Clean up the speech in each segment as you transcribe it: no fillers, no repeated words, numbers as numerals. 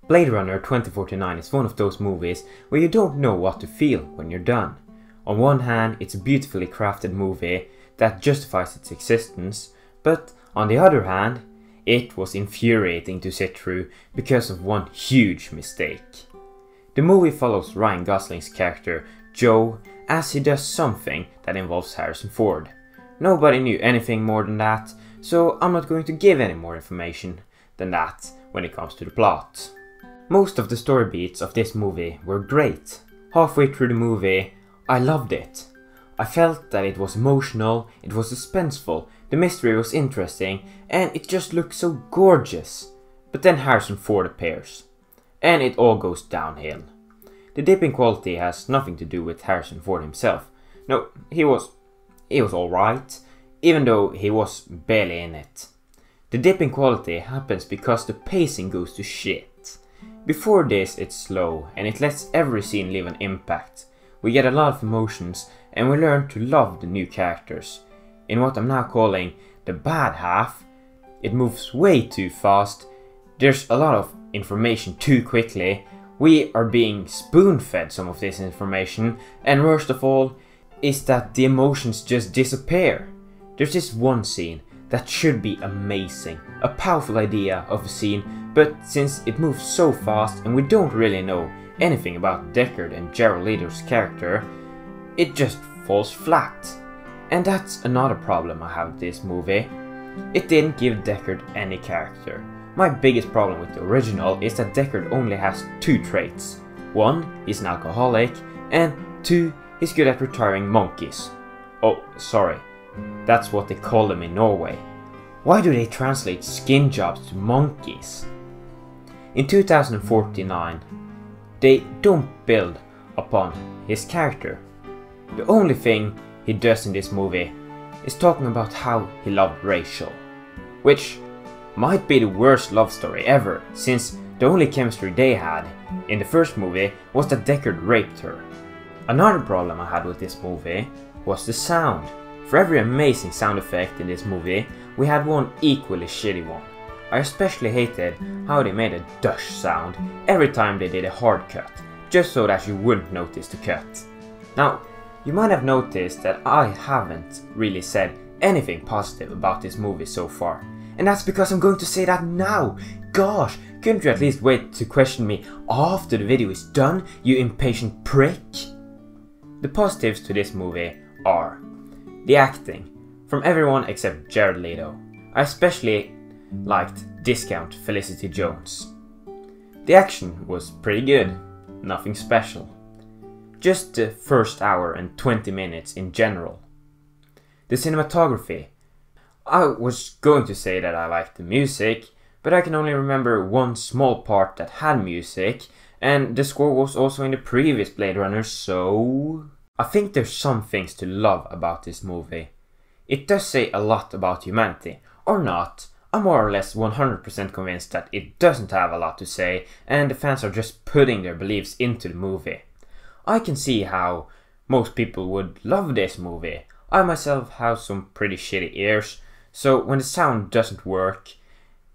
Blade Runner 2049 is one of those movies where you don't know what to feel when you're done. On one hand, it's a beautifully crafted movie that justifies its existence, but on the other hand, it was infuriating to sit through because of one huge mistake. The movie follows Ryan Gosling's character, Joe, as he does something that involves Harrison Ford. Nobody knew anything more than that, so I'm not going to give any more information than that when it comes to the plot. Most of the story beats of this movie were great. Halfway through the movie, I loved it. I felt that it was emotional, it was suspenseful, the mystery was interesting, and it just looked so gorgeous. But then Harrison Ford appears, and it all goes downhill. The dip in quality has nothing to do with Harrison Ford himself. No, he was alright, even though he was barely in it. The dip in quality happens because the pacing goes to shit. Before this, it's slow, and it lets every scene leave an impact. We get a lot of emotions, and we learn to love the new characters. In what I'm now calling the bad half, it moves way too fast, there's a lot of information too quickly, we are being spoon-fed some of this information, and worst of all, is that the emotions just disappear. There's this one scene that should be amazing, a powerful idea of a scene, but since it moves so fast and we don't really know anything about Deckard and Gerald Leader's character, it just falls flat. And that's another problem I have with this movie. It didn't give Deckard any character. My biggest problem with the original is that Deckard only has two traits. One, he's an alcoholic, and two, he's good at retiring monkeys. Oh, sorry. That's what they call them in Norway. Why do they translate skin jobs to monkeys? In 2049, they don't build upon his character. The only thing he does in this movie is talking about how he loved Rachel, which might be the worst love story ever, since the only chemistry they had in the first movie was that Deckard raped her. Another problem I had with this movie was the sound. For every amazing sound effect in this movie, we had one equally shitty one. I especially hated how they made a dush sound every time they did a hard cut, just so that you wouldn't notice the cut. Now, you might have noticed that I haven't really said anything positive about this movie so far, and that's because I'm going to say that now. Gosh, couldn't you at least wait to question me after the video is done, you impatient prick? The positives to this movie are the acting, from everyone except Jared Leto. I especially liked Discount Felicity Jones. The action was pretty good, nothing special. Just the first hour and 20 minutes in general. The cinematography. I was going to say that I liked the music, but I can only remember one small part that had music, and the score was also in the previous Blade Runner, so I think there's some things to love about this movie. It does say a lot about humanity, or not. I'm more or less 100% convinced that it doesn't have a lot to say, and the fans are just putting their beliefs into the movie. I can see how most people would love this movie. I myself have some pretty shitty ears, so when the sound doesn't work,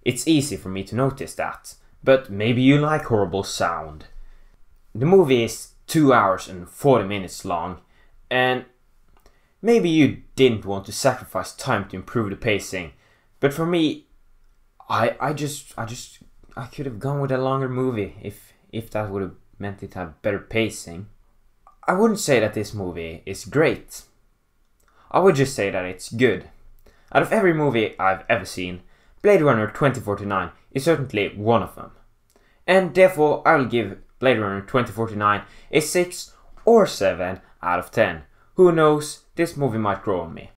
it's easy for me to notice that. But maybe you like horrible sound. The movie is 2 hours and 40 minutes long, and maybe you didn't want to sacrifice time to improve the pacing, but for me, I could have gone with a longer movie if that would have meant it had better pacing. I wouldn't say that this movie is great. I would just say that it's good. Out of every movie I've ever seen, Blade Runner 2049 is certainly one of them. And therefore I will give Blade Runner 2049 a 6 or 7 out of 10. Who knows, this movie might grow on me.